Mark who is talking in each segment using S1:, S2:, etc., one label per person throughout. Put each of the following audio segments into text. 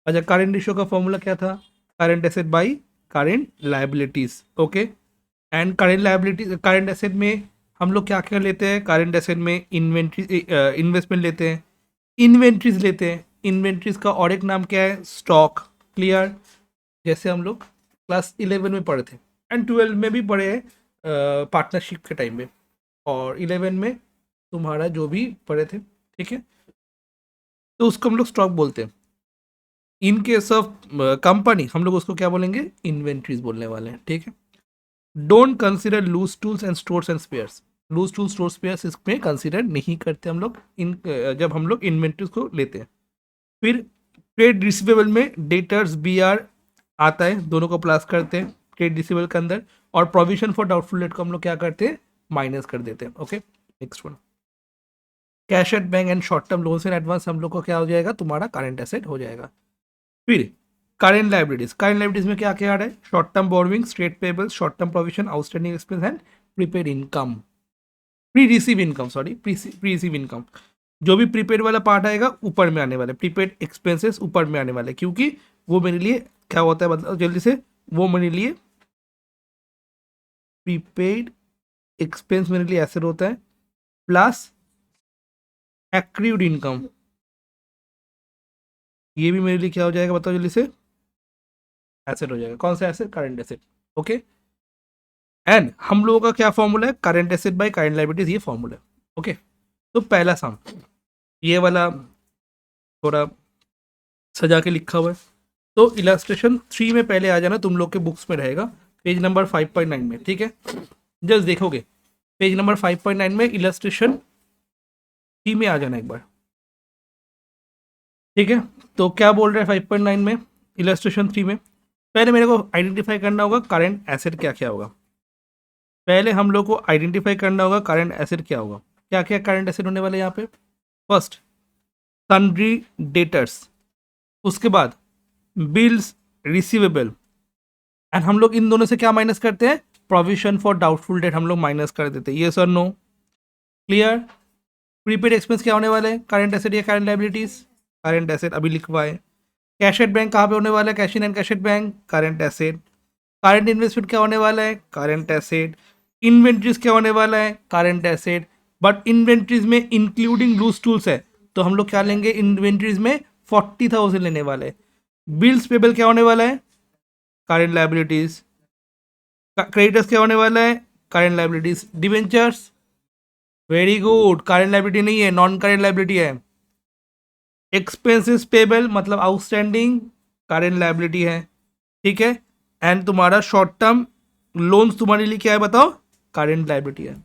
S1: अच्छा, current ratio का formula क्या था? Current asset by current liabilities. Okay, and current liability current asset में हम लोग क्या क्या लेते हैं? करेंट एसेट में इन्वेंट्री, इन्वेस्टमेंट लेते हैं, इन्वेंट्रीज लेते हैं। इन्वेंट्रीज का और एक नाम क्या है? स्टॉक। क्लियर? जैसे हम लोग क्लास 11 में पढ़े थे एंड 12 में भी पढ़े हैं पार्टनरशिप के टाइम में, और 11 में तुम्हारा जो भी पढ़े थे, ठीक है, तो उसको हम लोग स्टॉक बोलते हैं। इन केस ऑफ कंपनी हम लोग उसको क्या बोलेंगे? इन्वेंट्रीज बोलने वाले हैं, ठीक है। Don't consider loose tools and stores and spares. Loose tools store spares इसमें कंसिडर नहीं करते हम लोग इन जब हम लोग इन्वेंट्रीज को लेते हैं। फिर ट्रेड रिसीवेबल में डेटर्स बी आर आता है, दोनों को प्लस करते हैं ट्रेड रिसीवेबल के अंदर, और प्रोविजन फॉर डाउटफुल डेट को हम लोग क्या करते हैं? माइनस कर देते हैं। Okay, next one, cash at bank and short term loans and advance हम लोग को क्या हो जाएगा? तुम्हारा करंट एसेट हो जाएगा। फिर करेंट लाइबिलिटीज, करेंट लाइबिलिटीज में क्या क्या आ रहा है? Short term borrowing, trade payables, short term provision, outstanding expense and prepaid income, pre receive income, sorry pre receive income. जो भी प्रीपेड वाला पार्ट आएगा ऊपर में आने वाला है, प्रीपेड एक्सपेंसेस ऊपर में आने वाले, क्योंकि वो मेरे लिए क्या होता है, मतलब जल्दी से, वो मेरे लिए प्रीपेड एक्सपेंस मेरे लिए एसेट होता है, प्लस एक्रीड इनकम, ये भी मेरे लिए क्या हो जाएगा बताओ जल्दी से? एसेट हो जाएगा। कौन सा asset? Current asset. Okay, and हम लोगों का क्या फॉर्मूला है? Current asset by current liabilities, ये फॉर्मूला है। ओके, तो पहला सम ये वाला थोड़ा सजा के लिखा हुआ है, तो इलास्ट्रेशन 3 में पहले आ जाना, तुम लोग के बुक्स में रहेगा पेज नंबर 5.9 में, ठीक है। जस्ट देखोगे पेज नंबर 5.9 में इलास्ट्रेशन 3 में आ जाना एक बार, ठीक है। तो क्या बोल रहे हैं 5.9 में? इलास्ट्रेशन 3 में पहले मेरे को आइडेंटिफाई करना होगा करंट एसेट क्या क्या होगा। पहले हम लोग को आइडेंटिफाई करना होगा करंट एसेट क्या होगा। क्या क्या करंट एसेट होने वाले यहाँ पे? फर्स्ट, सन्ड्री डेटर्स, उसके बाद बिल्स रिसीवेबल, एंड हम लोग इन दोनों से क्या माइनस करते हैं? प्रोविजन फॉर डाउटफुल डेट हम लोग माइनस कर देते हैं। ये sir no? Clear? Prepaid expense क्या होने वाले हैं? करंट एसेट या करंट लायबिलिटीज? करंट एसेट अभी लिखवाए। कैश एट बैंक कहाँ पे होने वाला है? Cash in and cash at bank, current asset. Current investment क्या होने वाला है? Current asset. इन्वेंट्रीज क्या होने वाला है? Current asset. बट इन्वेंट्रीज में इंक्लूडिंग लूज टूल्स है, तो हम लोग क्या लेंगे? इन्वेंट्रीज में 40,000 लेने वाले। बिल्स पेबल क्या होने वाला है? Current liabilities. क्रेडिटर्स क्या होने वाला है? Current liabilities. Debentures, very good, current liability नहीं है, नॉन करंट लायबिलिटी है। एक्सपेंसेस पेबल मतलब आउटस्टैंडिंग, करंट लायबिलिटी है, ठीक है। एंड तुम्हारा शॉर्ट टर्म लोन्स तुम्हारे लिए क्या है बताओ? करंट लायबिलिटी है।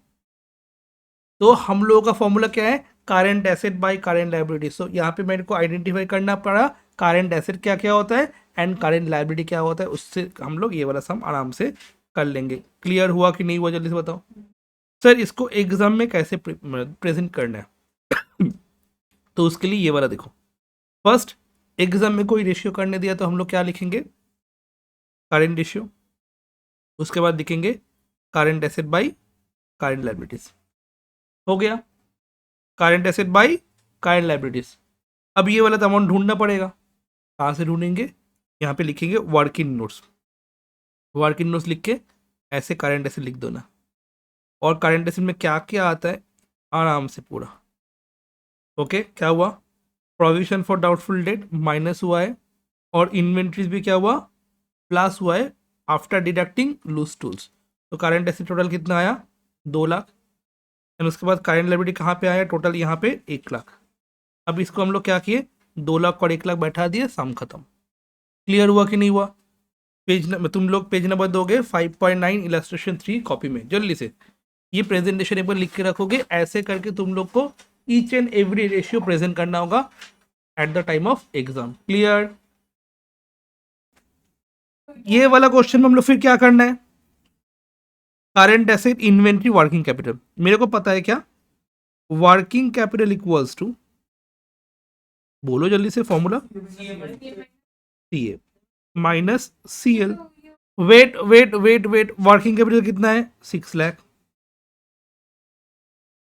S1: तो हम लोगों का फॉर्मूला क्या है? Current asset by current liability. So यहाँ पे मेरे को आइडेंटिफाई करना पड़ा करंट एसेट क्या क्या होता है एंड करंट लायबिलिटी क्या होता है, उससे हम लोग ये वाला सम आराम से कर लेंगे। क्लियर हुआ कि नहीं हुआ जल्दी से बताओ। सर इसको एग्जाम में कैसे प्रेजेंट करना है? तो उसके लिए ये वाला देखो। फर्स्ट, एग्जाम में कोई रेशियो करने दिया तो हम लोग क्या लिखेंगे? Current ratio. उसके बाद लिखेंगे current asset by current liabilities. हो गया, current asset by current liabilities. अब ये वाला तो अमाउंट ढूंढना पड़ेगा। कहाँ से ढूंढेंगे? यहाँ पे लिखेंगे वर्किंग नोट्स। वर्किंग नोट्स लिख के ऐसे करंट एसेट लिख दो ना, और करंट एसेट में क्या क्या आता है आराम से पूरा। ओके, क्या हुआ? Provision for doubtful debt minus हुआ है, और इन्वेंट्रीज भी क्या हुआ? प्लस हुआ है आफ्टर डिडक्टिंग लूज टूल्स। तो करंट एसेट टोटल कितना आया? 2 लाख। एंड उसके बाद करंट लायबिलिटी कहाँ पे आया? टोटल यहाँ पे 1 लाख। अब इसको हम लोग क्या किए? 2 लाख और 1 लाख बैठा दिए, सम खत्म। क्लियर हुआ कि नहीं हुआ? तुम लोग पेज नंबर दोगे 5.9 इलस्ट्रेशन 3 कॉपी में जल्दी से। ये प्रेजेंटेशन एक बार लिख के रखोगे, ऐसे करके तुम लोग को each and every ratio present करना होगा at the time of exam. Clear? ये वाला क्वेश्चन में हम लोग फिर क्या करना है? Current asset, inventory, working capital. मेरे को पता है क्या? वर्किंग कैपिटल इक्वल्स टू, बोलो जल्दी से formula, C A minus C L. Wait wait wait wait, working capital कितना है? 6 lakh,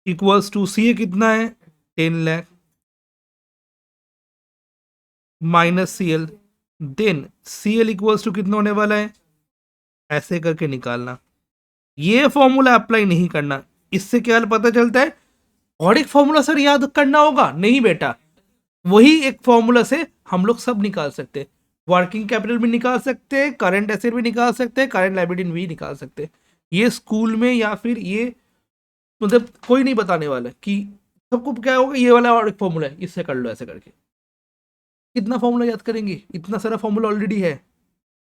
S1: equals to C A कितना है? 10 lakh, minus C L then C L equals to कितना होने वाला है, ऐसे करके निकालना। ये फॉर्मूला अप्लाई नहीं करना। इससे क्या पता चलता है, और एक फॉर्मूला सर याद करना होगा, नहीं बेटा, वही एक फॉर्मूला से हम लोग सब निकाल सकते हैं। वर्किंग कैपिटल भी निकाल सकते हैं, करंट एसेट भी निकाल सकते हैं, करंट लायबिलिटी भी निकाल सकते हैं। ये स्कूल में या फिर ये मतलब कोई नहीं बताने वाला कि सबको क्या होगा, ये वाला और एक फॉर्मूला है, इससे कर लो ऐसे करके। कितना फॉर्मूला याद करेंगे, इतना सारा फॉर्मूला ऑलरेडी है,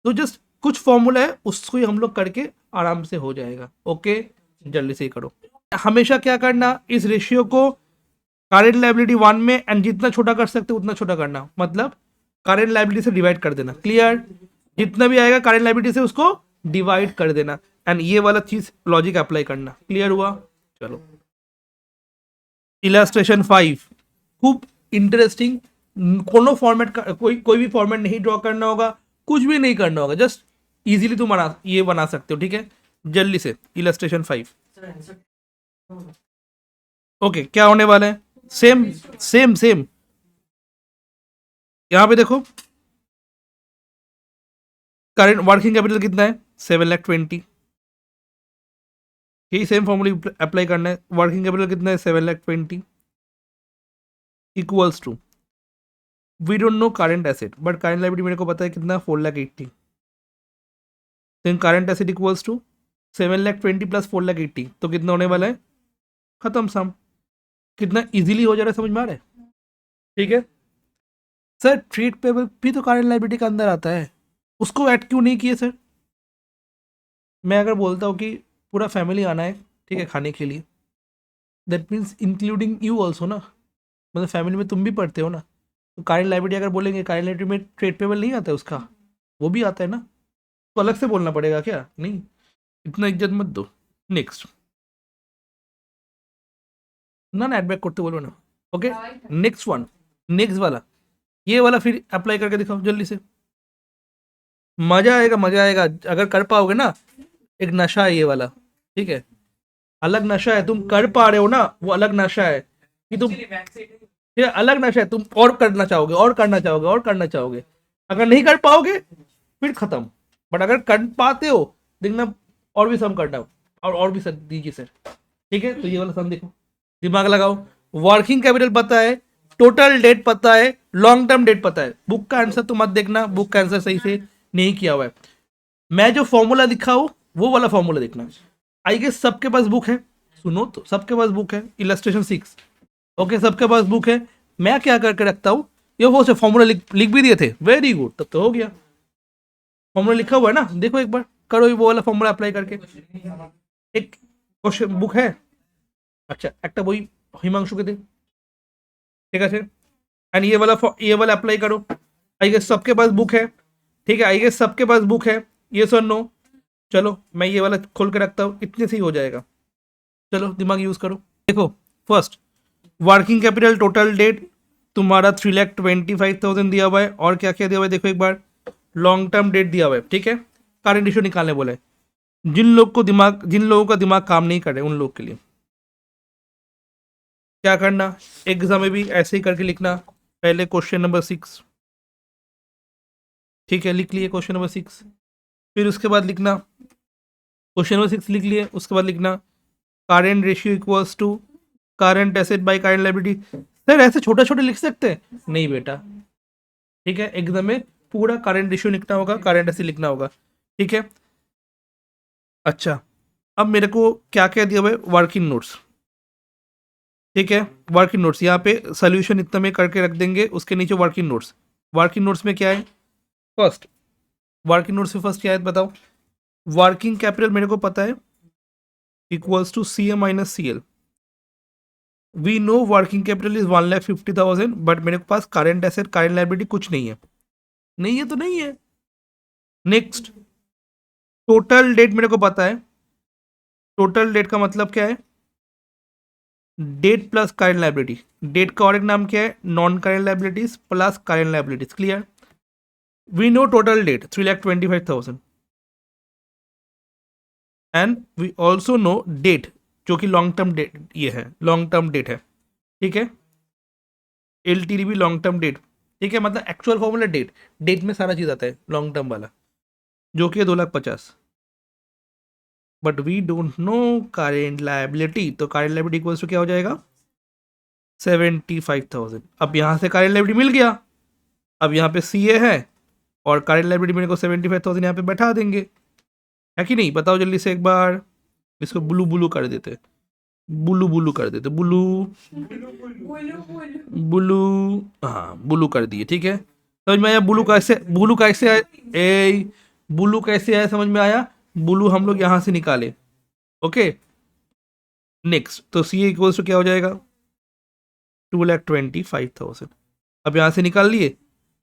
S1: तो जस्ट कुछ फॉर्मूला है उसको ही हम लोग करके आराम से हो जाएगा। ओके, जल्दी से ही करो। हमेशा क्या करना, इस रेशियो को करेंट लायबिलिटी 1 में एंड जितना छोटा कर सकते उतना छोटा करना, मतलब करेंट लायबिलिटी से डिवाइड कर देना। क्लियर, जितना भी आएगा करेंट लायबिलिटी से उसको डिवाइड कर देना एंड ये वाला चीज लॉजिक अप्लाई करना। क्लियर हुआ? चलो इलस्ट्रेशन 5 खूब इंटरेस्टिंग। कोनो फॉर्मेट का कोई भी फॉर्मेट नहीं ड्रॉ करना होगा, कुछ भी नहीं करना होगा, जस्ट इजीली तुम ये बना सकते हो। ठीक है, जल्दी से इलस्ट्रेशन 5। ओके, क्या होने वाला है, सेम सेम सेम। यहां पे देखो करंट वर्किंग कैपिटल कितना है, 7,20,000। यही सेम फॉर्मूला अप्लाई करना है। वर्किंग कैपिटल कितना है, 7,20,000 equals to, we don't know current asset but current liability मेरे को पता है कितना, 4,80,000। Then current asset equals to 7,20,000 plus 4,80,000, तो कितना होने वाला है, खत्म सम। कितना इजीली हो जा रहा है, समझ में आ रहा है? ठीक है सर, ट्रेड पेबल भी तो करंट लायबिलिटी का अंदर आता है, उसको ऐड क्यों नहीं किए सर? मैं अगर बोलता हूँ कि पूरा फैमिली आना है, ठीक है, खाने के लिए, that means including you also ना, मतलब फैमिली में तुम भी पढ़ते हो ना, तो करंट लायबिलिटी अगर बोलेंगे, करंट लायबिलिटी में ट्रेड पेबल नहीं आता है उसका, वो भी आता है ना, तो अलग से बोलना पड़ेगा क्या? नहीं, इतना इज्जत मत दो। नेक्स्ट ना ना एडबैक करते बोलो ना। ओके, नेक्स्ट वन, नेक्स्ट वाला, ये वाला फिर अप्लाई करके दिखाओ जल्दी से। मजा आएगा, मजा आएगा अगर कर पाओगे ना। एक नशा है ये वाला, ठीक है, अलग नशा है, तुम कर पा रहे हो ना, वो अलग नशा है कि तुम, ये अलग नशा है, तुम और करना चाहोगे और करना चाहोगे और करना चाहोगे। अगर नहीं कर पाओगे फिर खत्म, बट अगर कर पाते हो देखना, और भी सम करना, और भी सर दीजिए सर। ठीक है, तो ये वाला सम देखो, दिमाग लगाओ। वर्किंग कैपिटल पता है, टोटल डेट पता है, लॉन्ग टर्म डेट पता है। बुक का आंसर तो मत देखना, बुक का आंसर सही से नहीं किया हुआ है। मैं जो फॉर्मूला दिखा हूं वो वाला फॉर्मूला देखना। आई गेस सबके पास बुक है, सुनो तो, सबके पास बुक है, इलस्ट्रेशन 6। ओके, सबके पास बुक है। मैं क्या करके रखता हूँ, ये वो से फॉर्मूला लिख भी दिए थे, वेरी गुड, तब तो हो गया। फॉर्मूला लिखा हुआ है ना, देखो एक बार करो वो वाला फॉर्मूला अप्लाई करके। एक क्वेश्चन बुक है, अच्छा একটা বই হিমাংশুকে দে, ঠিক আছে, एंड ये वाला अप्लाई करो। आई गेस सबके पास बुक है, ठीक है, आई गेस सबके पास बुक है, ये सर नो। चलो मैं ये वाला खोल के रखता हूँ, इतने से ही हो जाएगा। चलो दिमाग यूज करो। देखो first, working capital total date तुम्हारा 3,25,000 दिया हुआ है, और क्या क्या दिया हुआ है देखो एक बार, लॉन्ग टर्म डेट दिया हुआ है। ठीक है, करंट इशू निकालने बोले, जिन लोगों का दिमाग काम नहीं कर रहे उन लोग के लिए क्या करना, एग्जाम में भी ऐसे ही करके लिखना। पहले क्वेश्चन नंबर 6, ठीक है, लिख लिए क्वेश्चन नंबर 6। फिर उसके बाद लिखना, क्वेश्चन नंबर 6 लिख लिए, उसके बाद लिखना current ratio equals to current asset by current liability. Sir ऐसे छोटा छोटा लिख सकते हैं? नहीं बेटा, ठीक है, एग्जाम में पूरा करंट रेशियो लिखना होगा, करंट एसेट लिखना होगा। ठीक है, अच्छा, अब मेरे को क्या क्या दिया हुआ है, वर्किंग नोट्स। ठीक है, वर्किंग नोट्स यहाँ पे सोल्यूशन इतना में करके रख देंगे, उसके नीचे वर्किंग नोट्स। वर्किंग नोट्स में क्या है, फर्स्ट वर्किंग नोट्स में फर्स्ट क्या है बताओ, वर्किंग कैपिटल मेरे को पता है equals to C A minus C L. We know working capital is 1,50,000, but मेरे पास करंट एसेट करंट लायबिलिटी कुछ नहीं है, नहीं है तो नहीं है। नेक्स्ट, टोटल डेट मेरे को पता है, टोटल डेट का मतलब क्या है, debt plus current liability. Debt का और एक नाम क्या है, non current liabilities plus current liabilities. Clear, we know total debt 3,25,000 and we also know debt, जो कि लॉन्ग टर्म डेट, ये है लॉन्ग टर्म डेट है। ठीक है, एल टी डी भी लॉन्ग टर्म डेट। ठीक है, मतलब एक्चुअल फॉर्मूला डेट, डेट में सारा चीज आता है लॉन्ग टर्म वाला, जो कि है 2,50,000। But we don't know current liability, तो करेंट लायबिलिटी इक्वल्स टू क्या हो जाएगा 75,000। अब यहाँ से करेंट लायबिलिटी मिल गया, अब यहाँ पे CA है और करेंट लायबिलिटी मेरे को 75,000 यहाँ पे बैठा देंगे, है कि नहीं? बताओ जल्दी से एक बार। इसको ब्लू ब्लू कर देते, ब्लू ब्लू कर देते, ब्लू ब्लू, हाँ ब्लू कर दिए, ठीक है। समझ में आया ब्लू कैसे, ब्लू कैसे आया? ए ब्लू कैसे आया समझ में आया? ब्लू हम लोग यहाँ से निकाले, ओके। नेक्स्ट, तो CA इक्वल्स टू क्या हो जाएगा 2,25,000। अब यहाँ से निकाल लिए,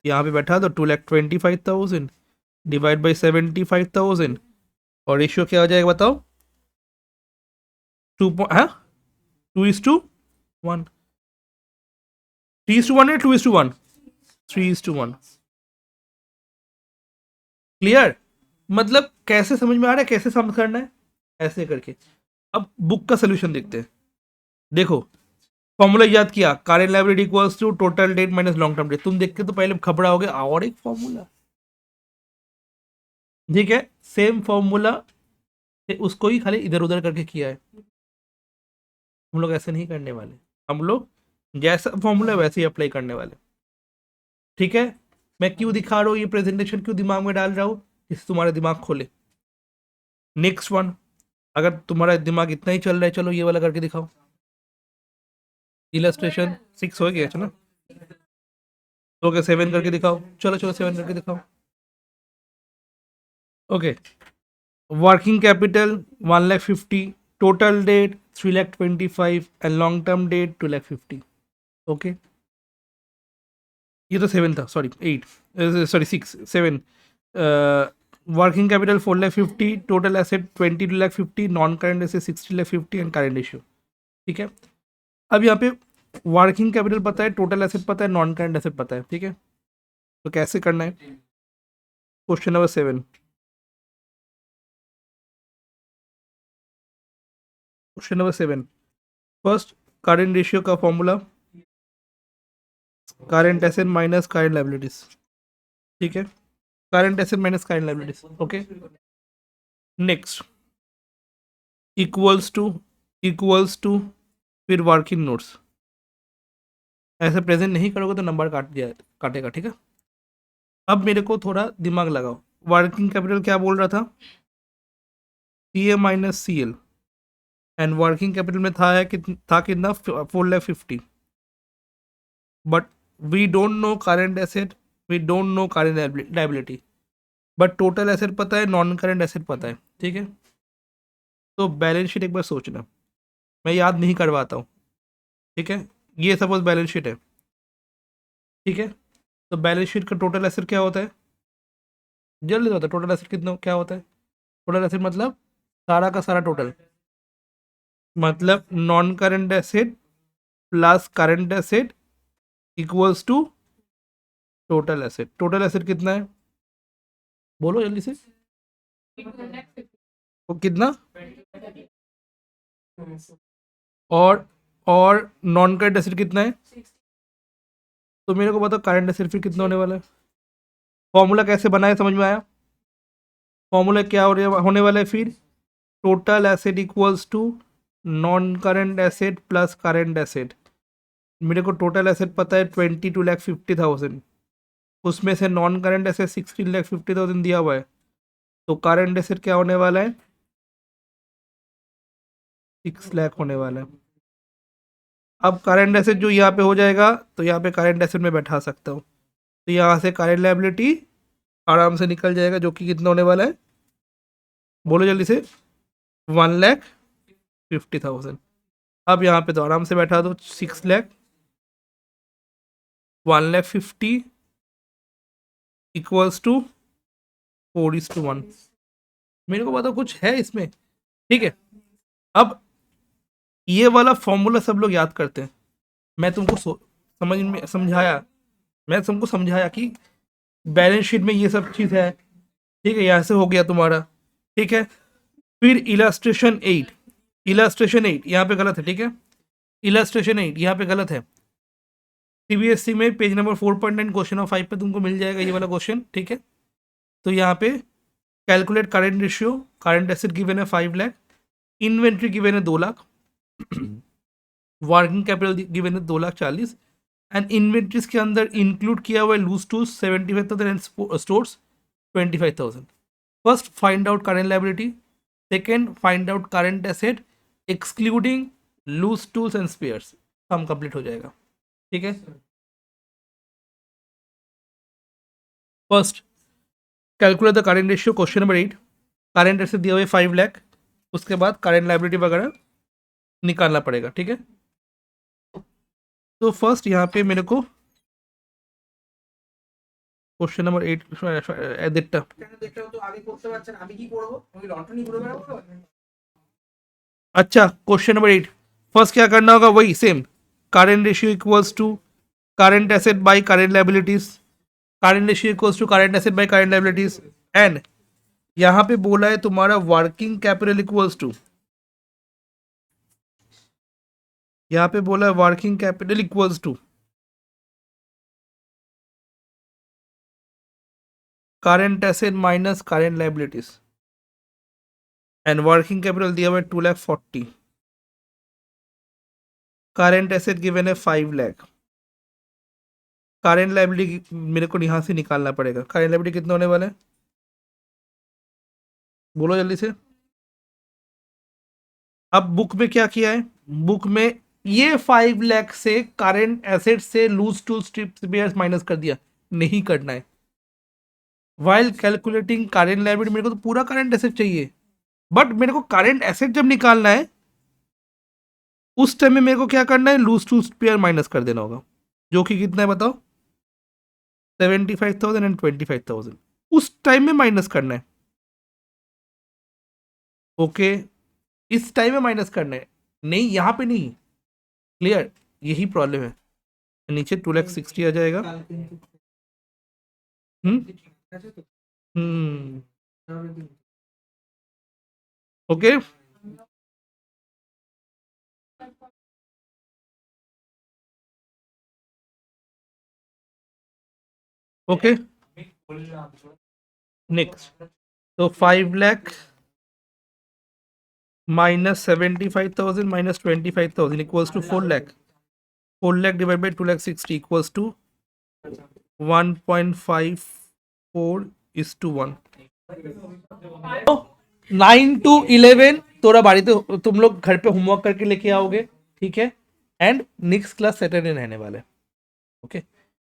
S1: यहाँ पे बैठा दो 2,25,000 डिवाइड बाई 75,000 और रेशियो क्या हो जाएगा बताओ 2:1, 3:1 या 2:1, 3:1। क्लियर? मतलब कैसे समझ में आ रहा है, कैसे सम करना है, ऐसे करके। अब बुक का सोल्यूशन देखते हैं। देखो फॉर्मूला याद किया, current liability equals to total debt minus long term debt. तुम देख के तो पहले खबड़ा हो गया, और एक फॉर्मूला, ठीक है, सेम फॉर्मूला, उसको ही खाली इधर उधर करके किया है। हम लोग ऐसे नहीं करने वाले, हम लोग जैसा फॉर्मूला वैसे ही अप्लाई करने वाले, ठीक है। मैं क्यों दिखा रहा हूँ ये प्रेजेंटेशन, क्यों दिमाग में डाल रहा हूँ, इससे तुम्हारा दिमाग खोले। नेक्स्ट वन, अगर तुम्हारा दिमाग इतना ही चल रहा है, चलो ये वाला करके दिखाओ। इलस्ट्रेशन 6 हो गया, चलो ओके 7 करके दिखाओ, चलो चलो 7 करके दिखाओ। Okay, working capital 1,50,000, total debt 3,25,000 and long term date 2,50,000। Okay, ये तो 7 था, sorry 8, sorry 6 7। Working capital 4,50,000, total asset 22,50,000, non current asset 60,50,000 and current ratio, ठीक है। अब यहाँ पे वर्किंग कैपिटल पता है, टोटल एसेट पता है, नॉन करेंट एसेट पता है, ठीक है। तो कैसे करना है, question number 7। Question number 7, first current ratio का formula current asset minus current liabilities, ठीक है, current asset minus current liabilities, okay. Next equals to फिर वर्किंग नोट्स, ऐसे प्रेजेंट नहीं करोगे तो नंबर काटेगा, ठीक है। अब मेरे को थोड़ा दिमाग लगाओ, वर्किंग कैपिटल क्या बोल रहा था, CA minus CL, and working capital में था कितना 4,50,000, but we don't know current asset, we don't know current liability, but total asset पता है, नॉन करेंट एसेट पता है, ठीक है। तो बैलेंस शीट एक बार सोचना, मैं याद नहीं करवाता हूँ, ठीक है। ये सपोज बैलेंस शीट है, ठीक है। तो बैलेंस शीट का टोटल एसेट क्या होता है, जल्दी होता है, टोटल एसेट कितना क्या होता है, टोटल एसेट मतलब सारा का सारा टोटल, मतलब non current asset plus current asset equals to total asset. Total asset कितना है, बोलो जल्दी से, वो कितना, और नॉन करेंट एसेट कितना है, तो मेरे को बताओ करेंट एसेट फिर कितना होने वाला है। फॉर्मूला कैसे बनाए समझ में आया, फॉर्मूला क्या होने वाला है फिर, total asset equals to non current asset plus current asset. मेरे को टोटल एसेट पता है 22,50,000, उसमें से नॉन करेंट एसेट 16,50,000 दिया हुआ है, तो करेंट एसेट क्या होने वाला है 6 लाख होने वाला है। अब करेंट एसेट जो यहाँ पे हो जाएगा, तो यहाँ पे करेंट एसेट में बैठा सकता हूँ, तो यहाँ से करेंट लायबिलिटी आराम से निकल जाएगा, जो कि कितना होने वाला है, बोलो जल्दी से 1,50,000। अब यहाँ पे तो आराम से बैठा दो 6 लाख, 1,50,000 इक्वल्स टू 4:1। मेरे को बताओ कुछ है इसमें, ठीक है। अब ये वाला फॉर्मूला सब लोग याद करते हैं, मैं तुमको समझाया, मैं तुमको समझाया कि बैलेंस शीट में ये सब चीज़ है, ठीक है, यहाँ से हो गया तुम्हारा, ठीक है। फिर इलस्ट्रेशन 8, इलस्ट्रेशन 8 यहाँ पे गलत है, ठीक है, इलस्ट्रेशन 8 यहाँ पे गलत है, सीबीएसई में पेज नंबर 4.9 क्वेश्चन ऑफ 5 पे तुमको मिल जाएगा ये वाला क्वेश्चन, ठीक है। तो यहाँ पे calculate current ratio, current asset given है 5 लाख, इन्वेंट्री गिवन है 2 लाख, वर्किंग कैपिटल गिवन है 2,40,000 एंड इन्वेंट्रीज के अंदर इंक्लूड किया हुआ है loose tools 75,000 and stores 25,000। First find out current liability, second find out current asset excluding loose tools and spares. काम complete हो जाएगा, ठीक है। First calculate the current ratio, question number 8। करंट एसेट दिया हुआ है 5 लाख, उसके बाद करंट लायबिलिटी वगैरह निकालना पड़ेगा, ठीक है। तो फर्स्ट यहाँ पे मेरे को क्वेश्चन नंबर 8 দেখটা
S2: তো আগে করতে পারছেন, আমি কি করব? আমি লন্ডনই ঘুরে বেড়াবো।
S1: अच्छा क्वेश्चन नंबर 8, फर्स्ट क्या करना होगा, वही same, current ratio equals to current asset by current liabilities, current ratio equals to current asset by current liabilities and यहाँ पे बोला है तुम्हारा वर्किंग कैपिटल इक्वल्स टू, यहाँ पे बोला है working capital equals to current asset minus current liabilities and working capital दिया हुआ है 2,40,000, करंट एसेट गिवन है 5 लाख, करंट लायबिलिटी मेरे को यहाँ से निकालना पड़ेगा। करंट लायबिलिटी कितना होने वाला है, बोलो जल्दी से। अब बुक में क्या किया है, बुक में ये 5 लाख से करंट एसेट से लूज टूल स्पेयर्स माइनस कर दिया, नहीं करना है। वाइल कैलकुलेटिंग करंट लायबिलिटी मेरे को तो पूरा करंट एसेट चाहिए, बट मेरे को करंट एसेट जब निकालना है उस टाइम में मेरे को क्या करना है, लूज टू स्पेयर माइनस कर देना होगा, जो कि कितना है बताओ, 75,000 एंड 25,000 उस टाइम में माइनस करना है। ओके इस टाइम में माइनस करना है, नहीं यहाँ पे नहीं। क्लियर, यही प्रॉब्लम है। नीचे 2,60,000 आ जाएगा। ओके ओके नेक्स्ट, तो 5 lakh minus 75,000 minus 25,000 equals to 4 lakh, 4 lakh divide by 2,60,000 equals to 1.54:1। 9 to 11 तोरा बाड़ीते तुम लोग घर पे होमवर्क करके लेके आओगे, ठीक है। एंड नेक्स्ट क्लास सैटरडे रहने वाले, ओके।